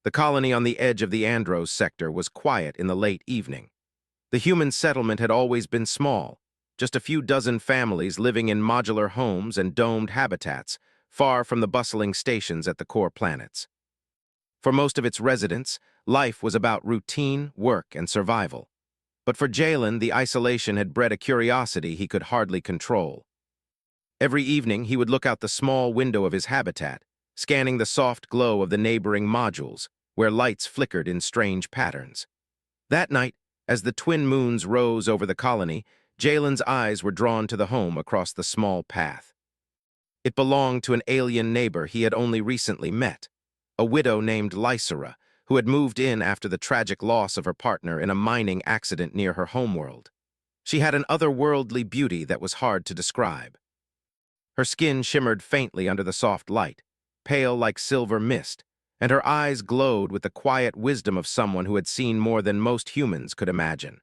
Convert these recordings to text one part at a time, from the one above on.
The colony on the edge of the Andros sector was quiet in the late evening. The human settlement had always been small, just a few dozen families living in modular homes and domed habitats, far from the bustling stations at the core planets. For most of its residents, life was about routine, work, and survival. But for Jalen, the isolation had bred a curiosity he could hardly control. Every evening, he would look out the small window of his habitat, scanning the soft glow of the neighboring modules, where lights flickered in strange patterns. That night, as the twin moons rose over the colony, Jalen's eyes were drawn to the home across the small path. It belonged to an alien neighbor he had only recently met, a widow named Lysera, who had moved in after the tragic loss of her partner in a mining accident near her homeworld. She had an otherworldly beauty that was hard to describe. Her skin shimmered faintly under the soft light, pale like silver mist, and her eyes glowed with the quiet wisdom of someone who had seen more than most humans could imagine.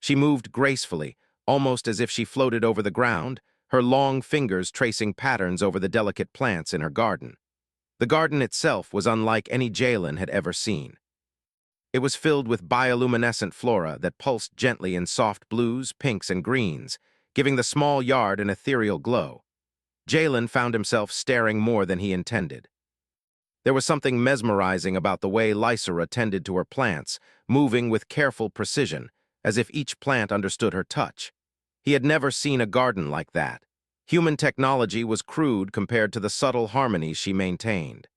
She moved gracefully, almost as if she floated over the ground, her long fingers tracing patterns over the delicate plants in her garden. The garden itself was unlike any Jalen had ever seen. It was filled with bioluminescent flora that pulsed gently in soft blues, pinks, and greens, giving the small yard an ethereal glow. Jalen found himself staring more than he intended. There was something mesmerizing about the way Lysera tended to her plants, moving with careful precision, as if each plant understood her touch. He had never seen a garden like that. Human technology was crude compared to the subtle harmonies she maintained.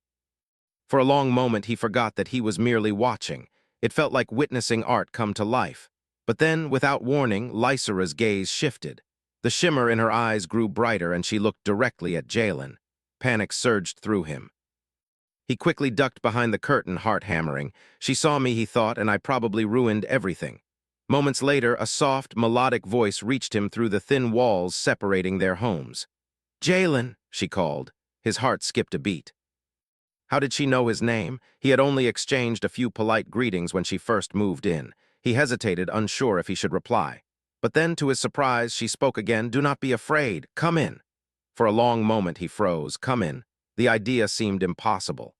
For a long moment he forgot that he was merely watching. It felt like witnessing art come to life. But then, without warning, Lysera's gaze shifted. The shimmer in her eyes grew brighter and she looked directly at Jalen. Panic surged through him. He quickly ducked behind the curtain, heart hammering. She saw me, he thought, and I probably ruined everything. Moments later, a soft, melodic voice reached him through the thin walls separating their homes. "Jalen," she called. His heart skipped a beat. How did she know his name? He had only exchanged a few polite greetings when she first moved in. He hesitated, unsure if he should reply. But then, to his surprise, she spoke again. "Do not be afraid. Come in." For a long moment he froze. Come in. The idea seemed impossible.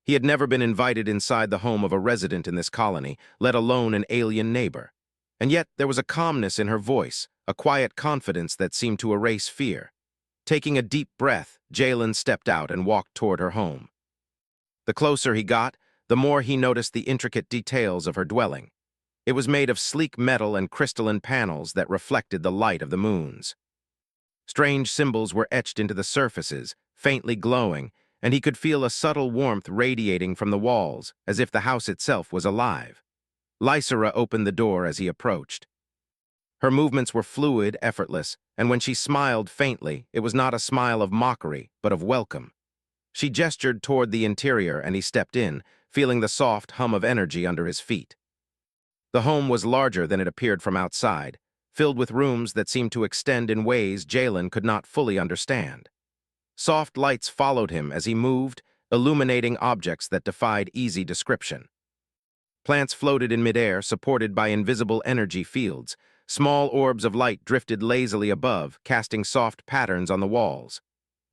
He had never been invited inside the home of a resident in this colony, let alone an alien neighbor. And yet there was a calmness in her voice, a quiet confidence that seemed to erase fear. Taking a deep breath, Jalen stepped out and walked toward her home. The closer he got, the more he noticed the intricate details of her dwelling. It was made of sleek metal and crystalline panels that reflected the light of the moons. Strange symbols were etched into the surfaces, faintly glowing, and he could feel a subtle warmth radiating from the walls, as if the house itself was alive. Lysera opened the door as he approached. Her movements were fluid, effortless, and when she smiled faintly, it was not a smile of mockery, but of welcome. She gestured toward the interior, and he stepped in, feeling the soft hum of energy under his feet. The home was larger than it appeared from outside, filled with rooms that seemed to extend in ways Jalen could not fully understand. Soft lights followed him as he moved, illuminating objects that defied easy description. Plants floated in midair, supported by invisible energy fields. Small orbs of light drifted lazily above, casting soft patterns on the walls.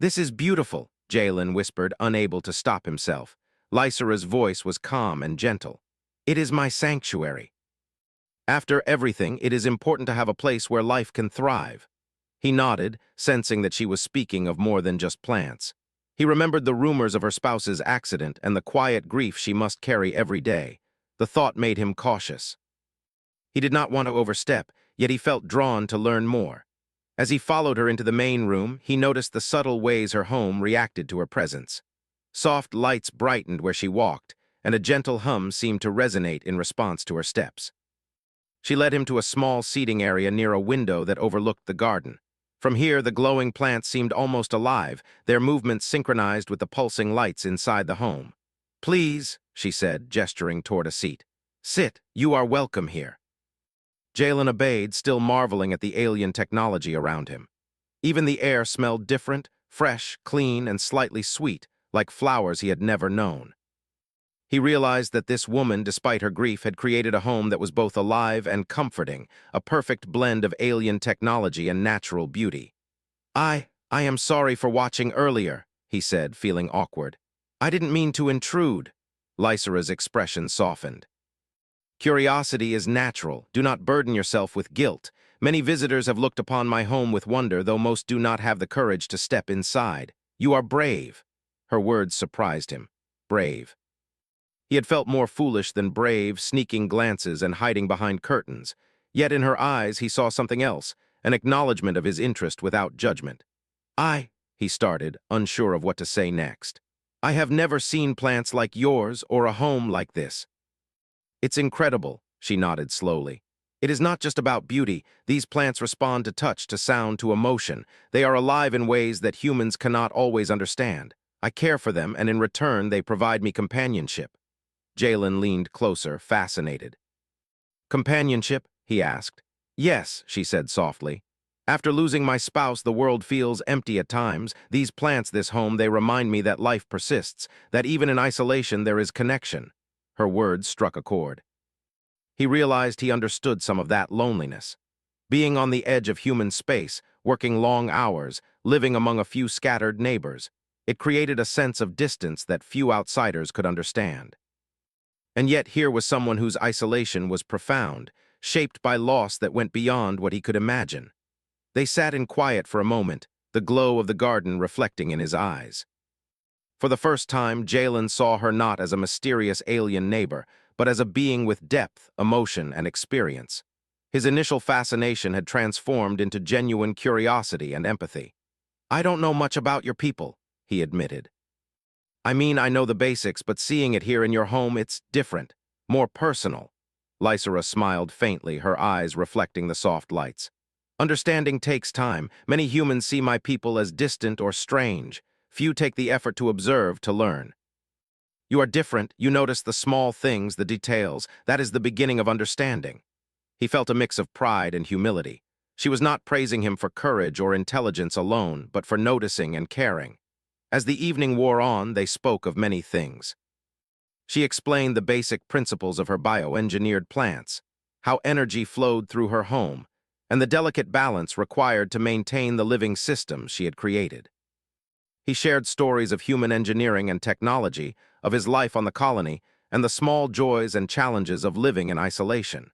"This is beautiful," Jalen whispered, unable to stop himself. Lysera's voice was calm and gentle. "It is my sanctuary. After everything, it is important to have a place where life can thrive." He nodded, sensing that she was speaking of more than just plants. He remembered the rumors of her spouse's accident and the quiet grief she must carry every day. The thought made him cautious. He did not want to overstep, yet he felt drawn to learn more. As he followed her into the main room, he noticed the subtle ways her home reacted to her presence. Soft lights brightened where she walked, and a gentle hum seemed to resonate in response to her steps. She led him to a small seating area near a window that overlooked the garden. From here, the glowing plants seemed almost alive, their movements synchronized with the pulsing lights inside the home. "Please," she said, gesturing toward a seat. "Sit, you are welcome here." Jalen obeyed, still marveling at the alien technology around him. Even the air smelled different, fresh, clean, and slightly sweet, like flowers he had never known. He realized that this woman, despite her grief, had created a home that was both alive and comforting, a perfect blend of alien technology and natural beauty. I am sorry for watching earlier," he said, feeling awkward. "I didn't mean to intrude." Lysera's expression softened. Curiosity is natural. Do not burden yourself with guilt. Many visitors have looked upon my home with wonder, though most do not have the courage to step inside. You are brave. Her words surprised him. Brave. He had felt more foolish than brave, sneaking glances and hiding behind curtains. Yet in her eyes he saw something else, an acknowledgement of his interest without judgment. He started, unsure of what to say next. I have never seen plants like yours or a home like this. It's incredible, she nodded slowly. It is not just about beauty. These plants respond to touch, to sound, to emotion. They are alive in ways that humans cannot always understand. I care for them, and in return they provide me companionship. Jalen leaned closer, fascinated. Companionship? He asked. Yes, she said softly. After losing my spouse, the world feels empty at times. These plants, this home, they remind me that life persists, that even in isolation there is connection. Her words struck a chord. He realized he understood some of that loneliness. Being on the edge of human space, working long hours, living among a few scattered neighbors, it created a sense of distance that few outsiders could understand. And yet here was someone whose isolation was profound, shaped by loss that went beyond what he could imagine. They sat in quiet for a moment, the glow of the garden reflecting in his eyes. For the first time, Jalen saw her not as a mysterious alien neighbor, but as a being with depth, emotion, and experience. His initial fascination had transformed into genuine curiosity and empathy. I don't know much about your people, he admitted. I mean, I know the basics, but seeing it here in your home, it's different, more personal. Lysera smiled faintly, her eyes reflecting the soft lights. Understanding takes time. Many humans see my people as distant or strange. Few take the effort to observe, to learn. You are different. You notice the small things, the details. That is the beginning of understanding. He felt a mix of pride and humility. She was not praising him for courage or intelligence alone, but for noticing and caring. As the evening wore on, they spoke of many things. She explained the basic principles of her bioengineered plants, how energy flowed through her home, and the delicate balance required to maintain the living systems she had created. He shared stories of human engineering and technology, of his life on the colony, and the small joys and challenges of living in isolation.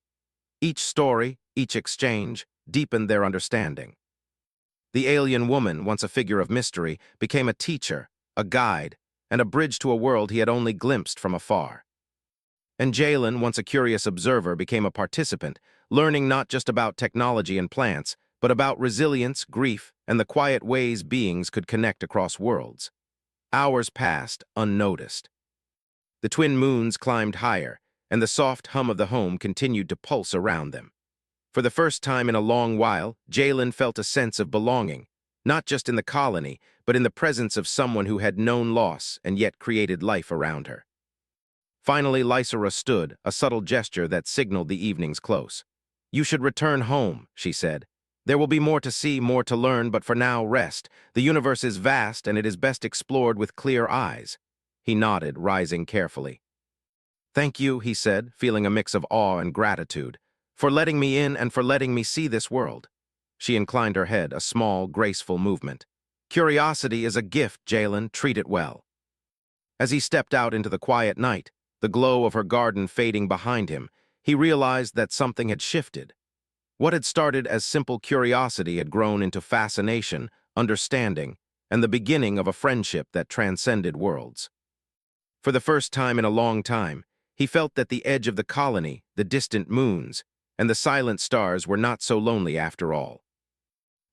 Each story, each exchange, deepened their understanding. The alien woman, once a figure of mystery, became a teacher, a guide, and a bridge to a world he had only glimpsed from afar. And Jalen, once a curious observer, became a participant, learning not just about technology and plants, but about resilience, grief, and the quiet ways beings could connect across worlds. Hours passed, unnoticed. The twin moons climbed higher, and the soft hum of the home continued to pulse around them. For the first time in a long while, Jalen felt a sense of belonging, not just in the colony, but in the presence of someone who had known loss and yet created life around her. Finally, Lysera stood, a subtle gesture that signaled the evening's close. You should return home, she said. There will be more to see, more to learn, but for now, rest. The universe is vast, and it is best explored with clear eyes. He nodded, rising carefully. Thank you, he said, feeling a mix of awe and gratitude, for letting me in and for letting me see this world. She inclined her head, a small, graceful movement. Curiosity is a gift, Jalen. Treat it well. As he stepped out into the quiet night, the glow of her garden fading behind him, he realized that something had shifted. What had started as simple curiosity had grown into fascination, understanding, and the beginning of a friendship that transcended worlds. For the first time in a long time, he felt that the edge of the colony, the distant moons, and the silent stars were not so lonely after all.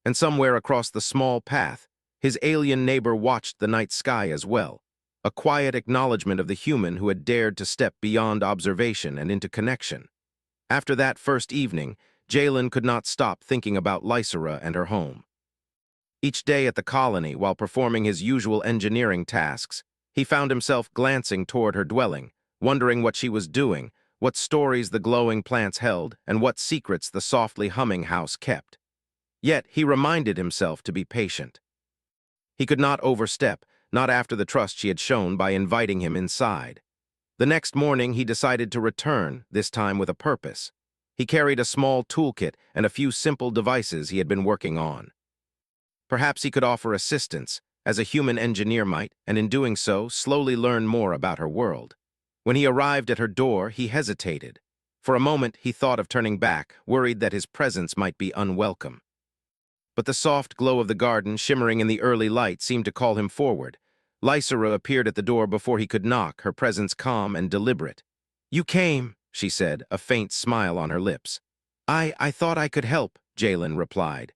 And somewhere across the small path, his alien neighbor watched the night sky as well, a quiet acknowledgement of the human who had dared to step beyond observation and into connection. After that first evening, Jalen could not stop thinking about Lysera and her home. Each day at the colony, while performing his usual engineering tasks, he found himself glancing toward her dwelling, wondering what she was doing, what stories the glowing plants held, and what secrets the softly humming house kept. Yet he reminded himself to be patient. He could not overstep, not after the trust she had shown by inviting him inside. The next morning he decided to return, this time with a purpose. He carried a small toolkit and a few simple devices he had been working on. Perhaps he could offer assistance, as a human engineer might, and in doing so, slowly learn more about her world. When he arrived at her door, he hesitated. For a moment, he thought of turning back, worried that his presence might be unwelcome. But the soft glow of the garden, shimmering in the early light, seemed to call him forward. Lysera appeared at the door before he could knock, her presence calm and deliberate. "You came," she said, a faint smile on her lips. I thought I could help," Jalen replied.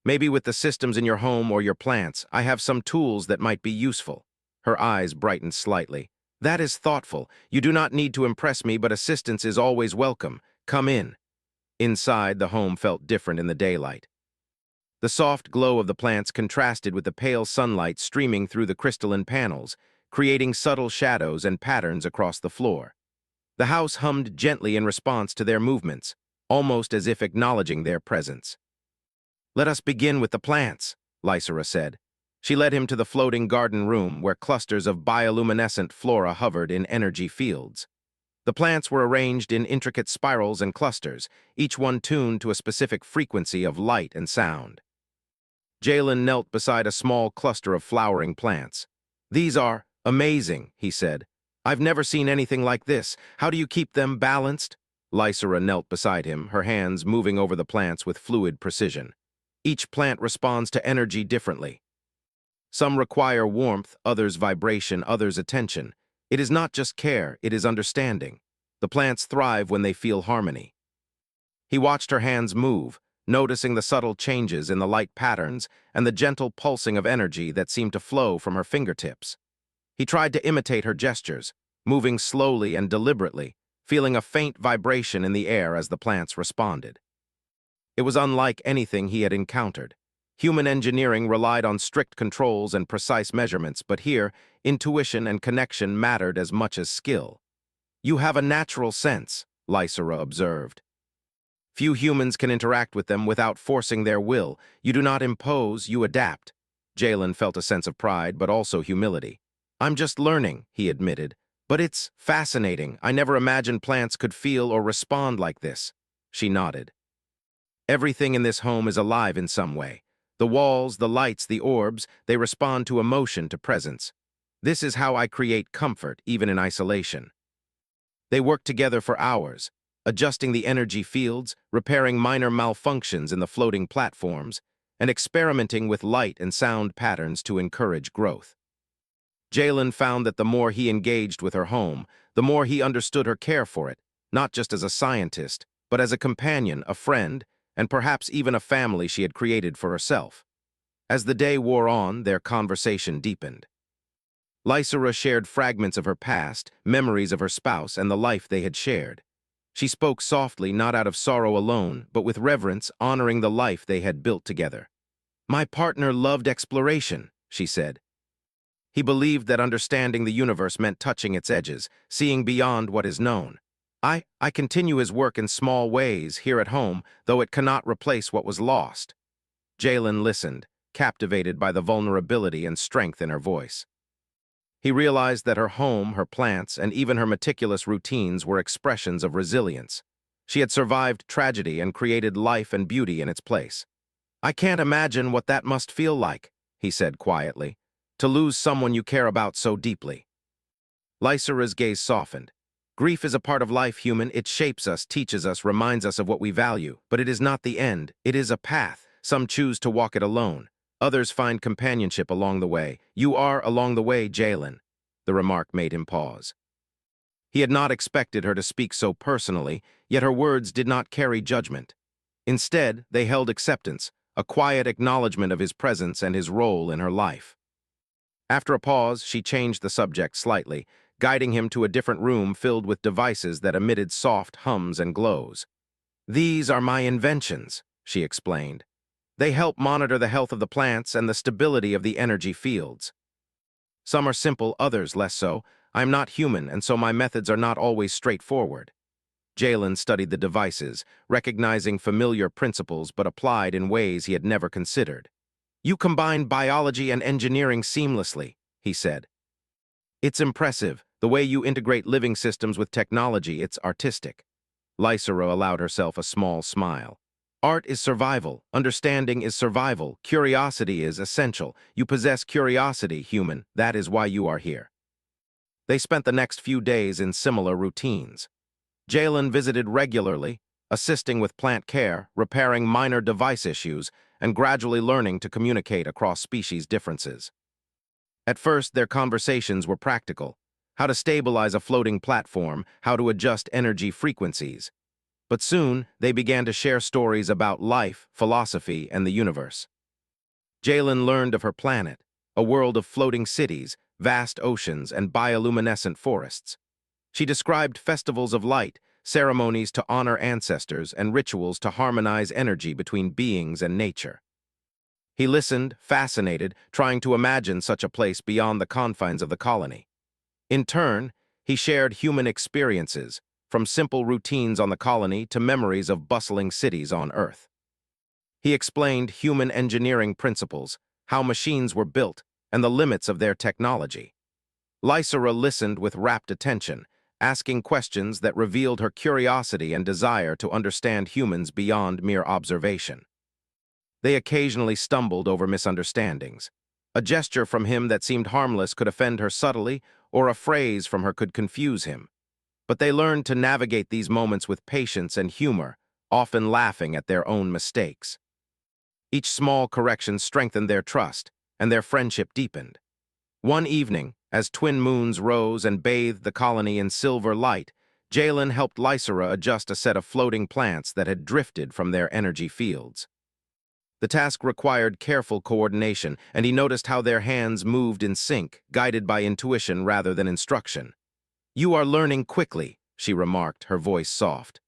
"Maybe with the systems in your home or your plants, I have some tools that might be useful." Her eyes brightened slightly. "That is thoughtful. You do not need to impress me, but assistance is always welcome. Come in." Inside, the home felt different in the daylight. The soft glow of the plants contrasted with the pale sunlight streaming through the crystalline panels, creating subtle shadows and patterns across the floor. The house hummed gently in response to their movements, almost as if acknowledging their presence. "Let us begin with the plants," Lysera said. She led him to the floating garden room where clusters of bioluminescent flora hovered in energy fields. The plants were arranged in intricate spirals and clusters, each one tuned to a specific frequency of light and sound. Jalen knelt beside a small cluster of flowering plants. "These are amazing," he said. "I've never seen anything like this. How do you keep them balanced?" Lysera knelt beside him, her hands moving over the plants with fluid precision. Each plant responds to energy differently. Some require warmth, others vibration, others attention. It is not just care, it is understanding. The plants thrive when they feel harmony. He watched her hands move, noticing the subtle changes in the light patterns and the gentle pulsing of energy that seemed to flow from her fingertips. He tried to imitate her gestures, moving slowly and deliberately, feeling a faint vibration in the air as the plants responded. It was unlike anything he had encountered. Human engineering relied on strict controls and precise measurements, but here, intuition and connection mattered as much as skill. "You have a natural sense," Lysera observed. "Few humans can interact with them without forcing their will. You do not impose, you adapt." Jalen felt a sense of pride, but also humility. "I'm just learning," he admitted. "But it's fascinating. I never imagined plants could feel or respond like this." She nodded. "Everything in this home is alive in some way. The walls, the lights, the orbs, they respond to emotion, to presence. This is how I create comfort, even in isolation." They worked together for hours, adjusting the energy fields, repairing minor malfunctions in the floating platforms, and experimenting with light and sound patterns to encourage growth. Jalen found that the more he engaged with her home, the more he understood her care for it, not just as a scientist, but as a companion, a friend, and perhaps even a family she had created for herself. As the day wore on, their conversation deepened. Lysera shared fragments of her past, memories of her spouse, and the life they had shared. She spoke softly, not out of sorrow alone, but with reverence, honoring the life they had built together. "My partner loved exploration," she said. "He believed that understanding the universe meant touching its edges, seeing beyond what is known. I continue his work in small ways here at home, though it cannot replace what was lost." Jalen listened, captivated by the vulnerability and strength in her voice. He realized that her home, her plants, and even her meticulous routines were expressions of resilience. She had survived tragedy and created life and beauty in its place. "I can't imagine what that must feel like," he said quietly, "to lose someone you care about so deeply." Lysera's gaze softened. "Grief is a part of life, human. It shapes us, teaches us, reminds us of what we value. But it is not the end. It is a path. Some choose to walk it alone. Others find companionship along the way. You are along the way, Jalen." The remark made him pause. He had not expected her to speak so personally, yet her words did not carry judgment. Instead, they held acceptance, a quiet acknowledgement of his presence and his role in her life. After a pause, she changed the subject slightly, guiding him to a different room filled with devices that emitted soft hums and glows. "These are my inventions," she explained. "They help monitor the health of the plants and the stability of the energy fields. Some are simple, others less so. I am not human, and so my methods are not always straightforward." Jalen studied the devices, recognizing familiar principles but applied in ways he had never considered. "You combine biology and engineering seamlessly," he said. "It's impressive, the way you integrate living systems with technology. It's artistic." Lysera allowed herself a small smile. "Art is survival, understanding is survival, curiosity is essential. You possess curiosity, human, that is why you are here." They spent the next few days in similar routines. Jalen visited regularly, assisting with plant care, repairing minor device issues, and gradually learning to communicate across species differences. At first, their conversations were practical: how to stabilize a floating platform, how to adjust energy frequencies. But soon, they began to share stories about life, philosophy, and the universe. Jalen learned of her planet, a world of floating cities, vast oceans, and bioluminescent forests. She described festivals of light, ceremonies to honor ancestors, and rituals to harmonize energy between beings and nature. He listened, fascinated, trying to imagine such a place beyond the confines of the colony. In turn, he shared human experiences, from simple routines on the colony to memories of bustling cities on Earth. He explained human engineering principles, how machines were built, and the limits of their technology. Lysera listened with rapt attention, asking questions that revealed her curiosity and desire to understand humans beyond mere observation. They occasionally stumbled over misunderstandings. A gesture from him that seemed harmless could offend her subtly, or a phrase from her could confuse him. But they learned to navigate these moments with patience and humor, often laughing at their own mistakes. Each small correction strengthened their trust, and their friendship deepened. One evening, as twin moons rose and bathed the colony in silver light, Jalen helped Lysera adjust a set of floating plants that had drifted from their energy fields. The task required careful coordination, and he noticed how their hands moved in sync, guided by intuition rather than instruction. "You are learning quickly," she remarked, her voice soft.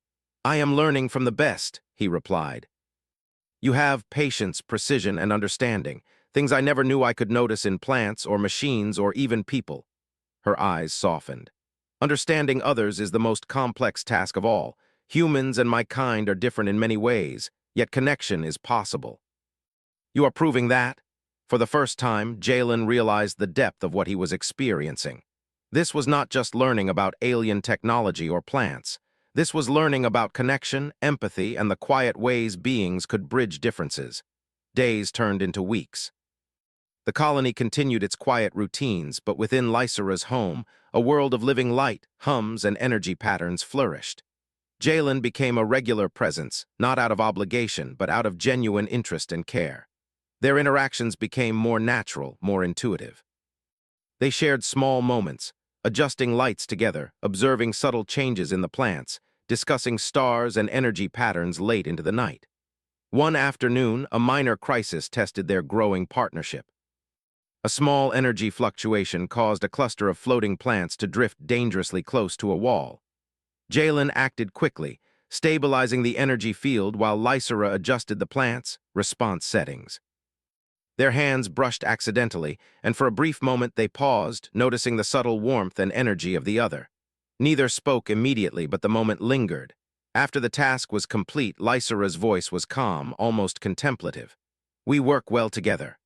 "I am learning from the best," he replied. "You have patience, precision, and understanding, things I never knew I could notice in plants or machines or even people." Her eyes softened. "Understanding others is the most complex task of all. Humans and my kind are different in many ways, yet connection is possible." "You are proving that?" For the first time, Jalen realized the depth of what he was experiencing. This was not just learning about alien technology or plants. This was learning about connection, empathy, and the quiet ways beings could bridge differences. Days turned into weeks. The colony continued its quiet routines, but within Lysera's home, a world of living light, hums, and energy patterns flourished. Jalen became a regular presence, not out of obligation, but out of genuine interest and care. Their interactions became more natural, more intuitive. They shared small moments, adjusting lights together, observing subtle changes in the plants, discussing stars and energy patterns late into the night. One afternoon, a minor crisis tested their growing partnership. A small energy fluctuation caused a cluster of floating plants to drift dangerously close to a wall. Jalen acted quickly, stabilizing the energy field while Lysera adjusted the plants' response settings. Their hands brushed accidentally, and for a brief moment they paused, noticing the subtle warmth and energy of the other. Neither spoke immediately, but the moment lingered. After the task was complete, Lysera's voice was calm, almost contemplative. "We work well together."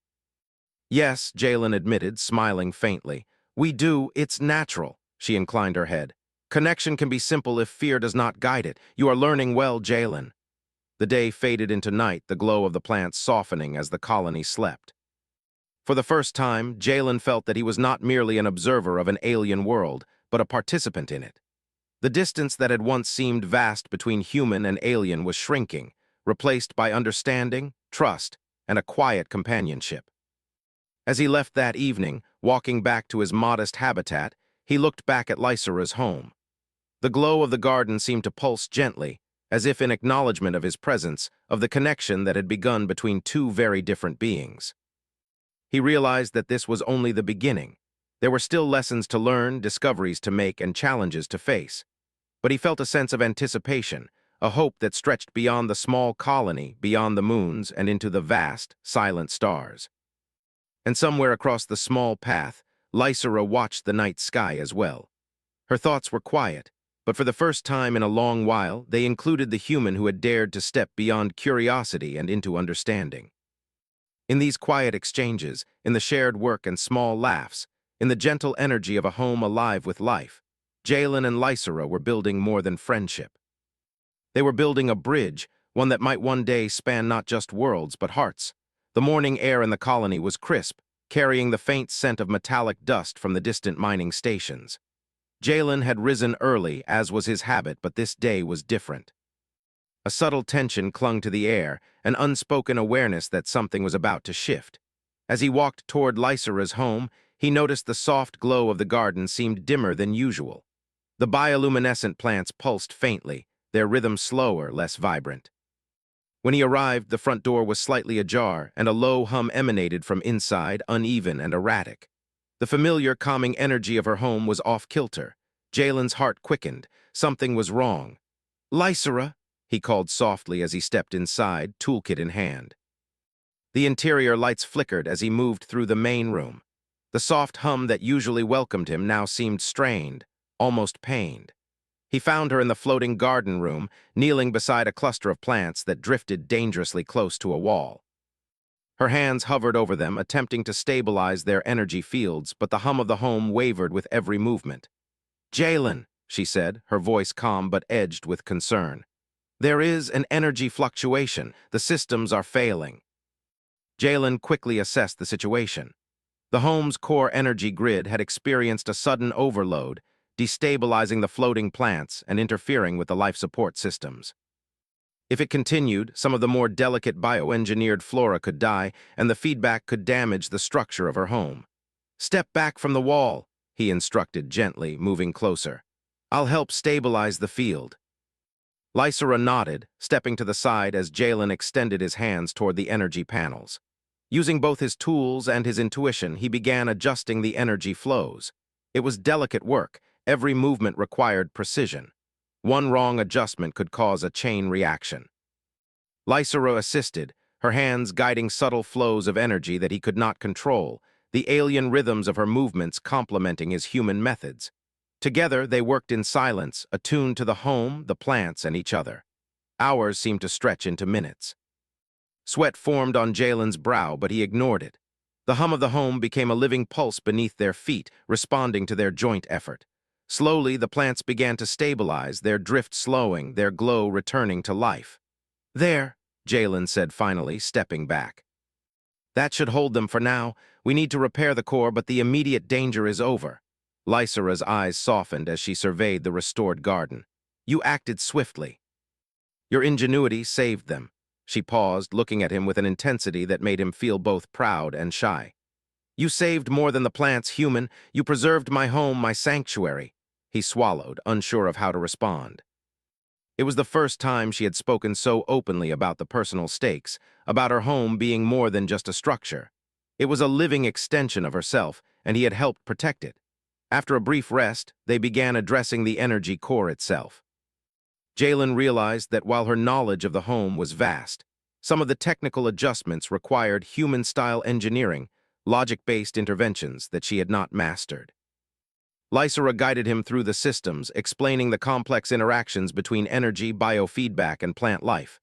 "Yes," Jalen admitted, smiling faintly. "We do, it's natural." She inclined her head. "Connection can be simple if fear does not guide it. You are learning well, Jalen." The day faded into night, the glow of the plants softening as the colony slept. For the first time, Jalen felt that he was not merely an observer of an alien world, but a participant in it. The distance that had once seemed vast between human and alien was shrinking, replaced by understanding, trust, and a quiet companionship. As he left that evening, walking back to his modest habitat, he looked back at Lysera's home. The glow of the garden seemed to pulse gently, as if in acknowledgement of his presence, of the connection that had begun between two very different beings. He realized that this was only the beginning. There were still lessons to learn, discoveries to make, and challenges to face. But he felt a sense of anticipation, a hope that stretched beyond the small colony, beyond the moons, and into the vast, silent stars. And somewhere across the small path, Lysera watched the night sky as well. Her thoughts were quiet, but for the first time in a long while, they included the human who had dared to step beyond curiosity and into understanding. In these quiet exchanges, in the shared work and small laughs, in the gentle energy of a home alive with life, Jalen and Lysera were building more than friendship. They were building a bridge, one that might one day span not just worlds but hearts. The morning air in the colony was crisp, carrying the faint scent of metallic dust from the distant mining stations. Jalen had risen early, as was his habit, but this day was different. A subtle tension clung to the air, an unspoken awareness that something was about to shift. As he walked toward Lysera's home, he noticed the soft glow of the garden seemed dimmer than usual. The bioluminescent plants pulsed faintly, their rhythm slower, less vibrant. When he arrived, the front door was slightly ajar, and a low hum emanated from inside, uneven and erratic. The familiar, calming energy of her home was off-kilter. Jalen's heart quickened. Something was wrong. "Lysera," he called softly as he stepped inside, toolkit in hand. The interior lights flickered as he moved through the main room. The soft hum that usually welcomed him now seemed strained, almost pained. He found her in the floating garden room, kneeling beside a cluster of plants that drifted dangerously close to a wall. Her hands hovered over them, attempting to stabilize their energy fields, but the hum of the home wavered with every movement. "Jalen," she said, her voice calm but edged with concern. "There is an energy fluctuation. The systems are failing." Jalen quickly assessed the situation. The home's core energy grid had experienced a sudden overload, destabilizing the floating plants and interfering with the life support systems. If it continued, some of the more delicate bioengineered flora could die, and the feedback could damage the structure of her home. "Step back from the wall," he instructed gently, moving closer. "I'll help stabilize the field." Lysera nodded, stepping to the side as Jalen extended his hands toward the energy panels. Using both his tools and his intuition, he began adjusting the energy flows. It was delicate work. Every movement required precision. One wrong adjustment could cause a chain reaction. Lysera assisted, her hands guiding subtle flows of energy that he could not control, the alien rhythms of her movements complementing his human methods. Together, they worked in silence, attuned to the home, the plants, and each other. Hours seemed to stretch into minutes. Sweat formed on Jalen's brow, but he ignored it. The hum of the home became a living pulse beneath their feet, responding to their joint effort. Slowly, the plants began to stabilize, their drift slowing, their glow returning to life. "There," Jalen said finally, stepping back. "That should hold them for now. We need to repair the core, but the immediate danger is over." Lysera's eyes softened as she surveyed the restored garden. "You acted swiftly. Your ingenuity saved them." She paused, looking at him with an intensity that made him feel both proud and shy. "You saved more than the plants, human. You preserved my home, my sanctuary." He swallowed, unsure of how to respond. It was the first time she had spoken so openly about the personal stakes, about her home being more than just a structure. It was a living extension of herself, and he had helped protect it. After a brief rest, they began addressing the energy core itself. Jalen realized that while her knowledge of the home was vast, some of the technical adjustments required human-style engineering, logic-based interventions that she had not mastered. Lysera guided him through the systems, explaining the complex interactions between energy, biofeedback, and plant life.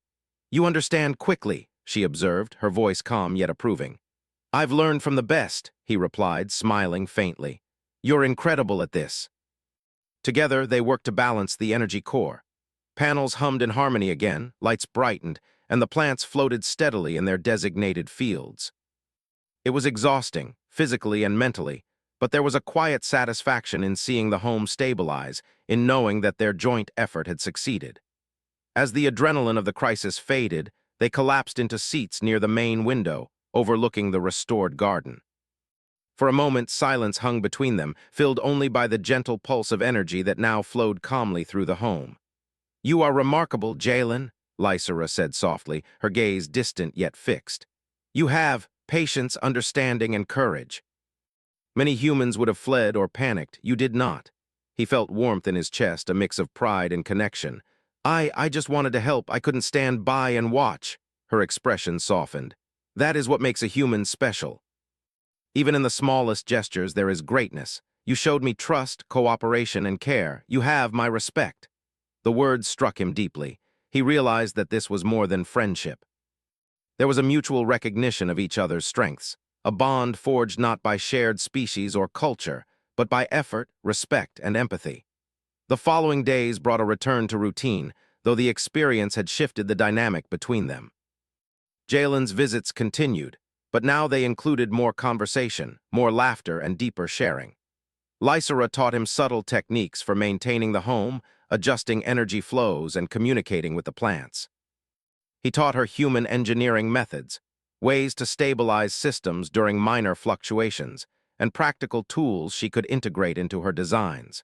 "You understand quickly," she observed, her voice calm yet approving. "I've learned from the best," he replied, smiling faintly. "You're incredible at this." Together, they worked to balance the energy core. Panels hummed in harmony again, lights brightened, and the plants floated steadily in their designated fields. It was exhausting, physically and mentally, but there was a quiet satisfaction in seeing the home stabilize, in knowing that their joint effort had succeeded. As the adrenaline of the crisis faded, they collapsed into seats near the main window, overlooking the restored garden. For a moment, silence hung between them, filled only by the gentle pulse of energy that now flowed calmly through the home. "You are remarkable, Jalen," Lysera said softly, her gaze distant yet fixed. "You have patience, understanding, and courage. Many humans would have fled or panicked. You did not." He felt warmth in his chest, a mix of pride and connection. I just wanted to help. I couldn't stand by and watch." Her expression softened. "That is what makes a human special. Even in the smallest gestures, there is greatness. You showed me trust, cooperation, and care. You have my respect." The words struck him deeply. He realized that this was more than friendship. There was a mutual recognition of each other's strengths, a bond forged not by shared species or culture, but by effort, respect, and empathy. The following days brought a return to routine, though the experience had shifted the dynamic between them. Jalen's visits continued, but now they included more conversation, more laughter, and deeper sharing. Lysera taught him subtle techniques for maintaining the home, adjusting energy flows, and communicating with the plants. He taught her human engineering methods, ways to stabilize systems during minor fluctuations, and practical tools she could integrate into her designs.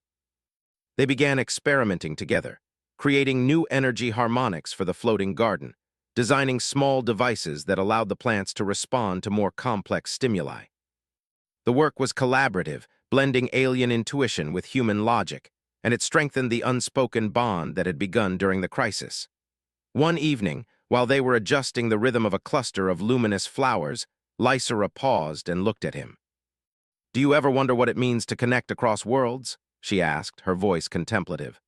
They began experimenting together, creating new energy harmonics for the floating garden, designing small devices that allowed the plants to respond to more complex stimuli. The work was collaborative, blending alien intuition with human logic, and it strengthened the unspoken bond that had begun during the crisis. One evening, while they were adjusting the rhythm of a cluster of luminous flowers, Lysera paused and looked at him. "Do you ever wonder what it means to connect across worlds?" she asked, her voice contemplative.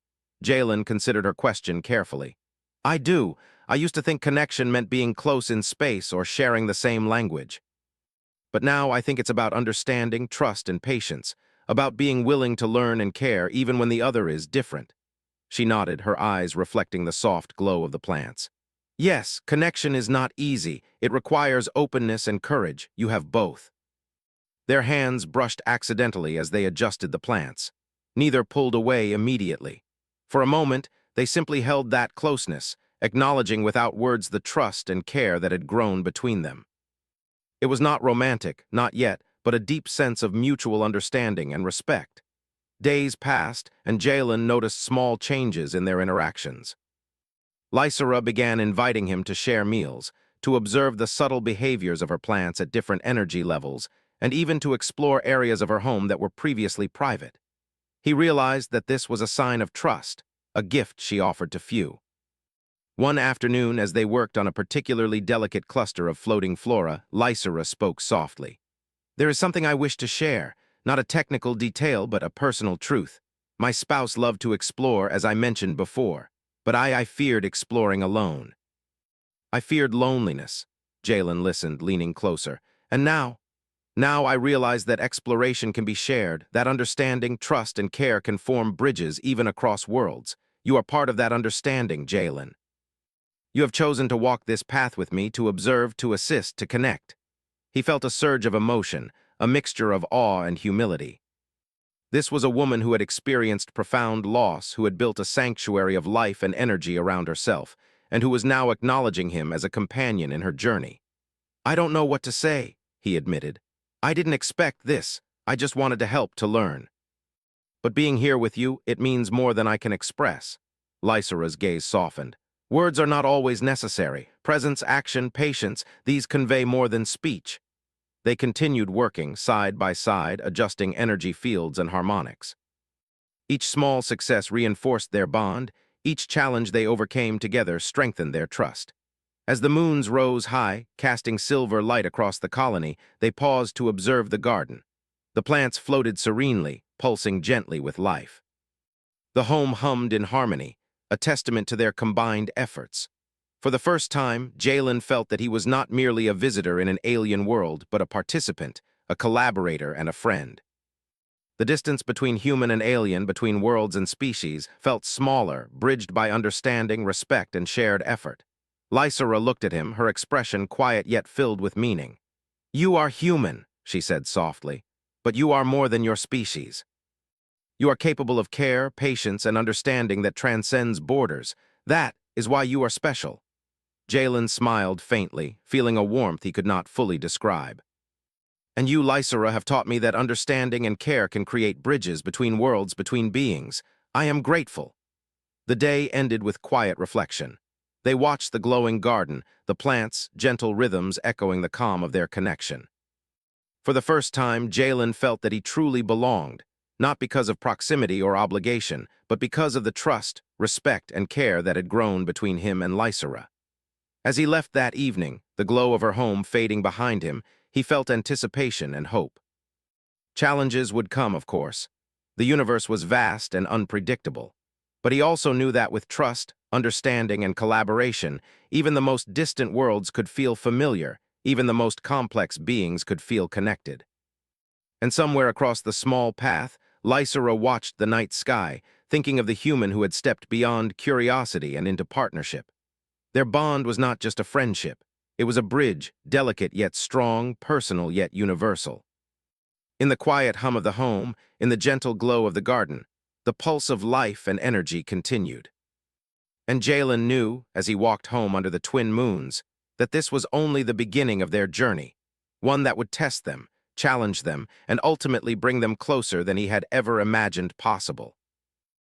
Jalen considered her question carefully. "I do. I used to think connection meant being close in space or sharing the same language. But now I think it's about understanding, trust, and patience, about being willing to learn and care even when the other is different." She nodded, her eyes reflecting the soft glow of the plants. "Yes, connection is not easy. It requires openness and courage. You have both." Their hands brushed accidentally as they adjusted the plants. Neither pulled away immediately. For a moment, they simply held that closeness, acknowledging without words the trust and care that had grown between them. It was not romantic, not yet, but a deep sense of mutual understanding and respect. Days passed, and Jalen noticed small changes in their interactions. Lysera began inviting him to share meals, to observe the subtle behaviors of her plants at different energy levels, and even to explore areas of her home that were previously private. He realized that this was a sign of trust, a gift she offered to few. One afternoon, as they worked on a particularly delicate cluster of floating flora, Lysera spoke softly. "There is something I wish to share, not a technical detail, but a personal truth. My spouse loved to explore, as I mentioned before, but I feared exploring alone. I feared loneliness." Jalen listened, leaning closer. "And now I realize that exploration can be shared, that understanding, trust, and care can form bridges even across worlds. You are part of that understanding, Jalen. You have chosen to walk this path with me, to observe, to assist, to connect." He felt a surge of emotion, a mixture of awe and humility. This was a woman who had experienced profound loss, who had built a sanctuary of life and energy around herself, and who was now acknowledging him as a companion in her journey. "I don't know what to say," he admitted. "I didn't expect this. I just wanted to help, to learn. But being here with you, it means more than I can express." Lysera's gaze softened. "Words are not always necessary. Presence, action, patience, these convey more than speech." They continued working, side by side, adjusting energy fields and harmonics. Each small success reinforced their bond. Each challenge they overcame together strengthened their trust. As the moons rose high, casting silver light across the colony, they paused to observe the garden. The plants floated serenely, pulsing gently with life. The home hummed in harmony, a testament to their combined efforts. For the first time, Jalen felt that he was not merely a visitor in an alien world, but a participant, a collaborator, and a friend. The distance between human and alien, between worlds and species, felt smaller, bridged by understanding, respect, and shared effort. Lysera looked at him, her expression quiet yet filled with meaning. "You are human," she said softly, "but you are more than your species. You are capable of care, patience, and understanding that transcends borders. That is why you are special." Jalen smiled faintly, feeling a warmth he could not fully describe. "And you, Lysera, have taught me that understanding and care can create bridges between worlds, between beings. I am grateful." The day ended with quiet reflection. They watched the glowing garden, the plants, gentle rhythms echoing the calm of their connection. For the first time, Jalen felt that he truly belonged, not because of proximity or obligation, but because of the trust, respect, and care that had grown between him and Lysera. As he left that evening, the glow of her home fading behind him, he felt anticipation and hope. Challenges would come, of course. The universe was vast and unpredictable. But he also knew that with trust, understanding, and collaboration, even the most distant worlds could feel familiar, even the most complex beings could feel connected. And somewhere across the small path, Lysera watched the night sky, thinking of the human who had stepped beyond curiosity and into partnership. Their bond was not just a friendship. It was a bridge, delicate yet strong, personal yet universal. In the quiet hum of the home, in the gentle glow of the garden, the pulse of life and energy continued. And Jalen knew, as he walked home under the twin moons, that this was only the beginning of their journey, one that would test them, challenge them, and ultimately bring them closer than he had ever imagined possible.